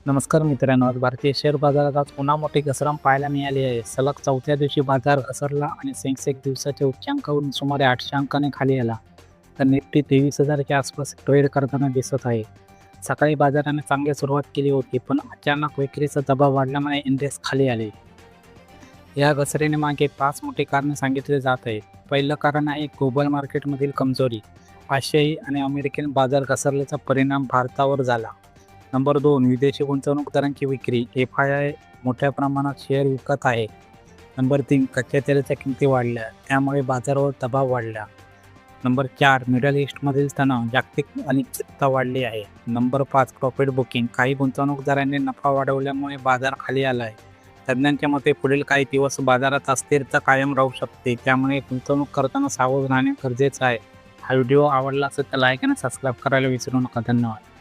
नमस्कार मित्रांनो, आज भारतीय शेअर बाजारात आज पुन्हा मोठी घसरण पाहायला मिळाली आहे. सलग चौथ्या दिवशी बाजार घसरला आणि सेन्सेक्स एक दिवसाच्या उच्चांकावरून सुमारे 800 अंकाने खाली आला. तर निफ्टी 23,000च्या आसपास ट्रेड करताना दिसत आहे. सकाळी बाजाराने चांगली सुरुवात केली होती, पण अचानक विक्रीचा दबाव वाढल्यामुळे इंडेक्स खाली आले. या घसरणीमागे 5 मोठी कारणे सांगितली जात आहेत. पहिलं कारण आहे ग्लोबल मार्केटमधील कमजोरी. आशियाई आणि अमेरिकन बाजार घसरल्याचा परिणाम भारतावर झाला. नंबर 2, विदेशी गुंतवणूकदारांची विक्री. FII मोठ्या प्रमाणात शेअर विकत आहे. नंबर 3, कच्च्या तेलाच्या किमती वाढल्या, त्यामुळे बाजारावर दबाव वाढला. नंबर 4, मिडल ईस्टमधील तणाव, जागतिक अनिश्चितता वाढली आहे. Number 5, profit booking. काही गुंतवणूकदारांनी नफा वाढवल्यामुळे बाजार खाली आला आहे. तज्ज्ञांच्या मते पुढील काही दिवस बाजारात अस्थिरता कायम राहू शकते, त्यामुळे गुंतवणूक करताना सावध राहणे गरजेचं आहे. हा व्हिडिओ आवडला असेल तर लाईक आणि सबस्क्राईब करायला विसरू नका. धन्यवाद.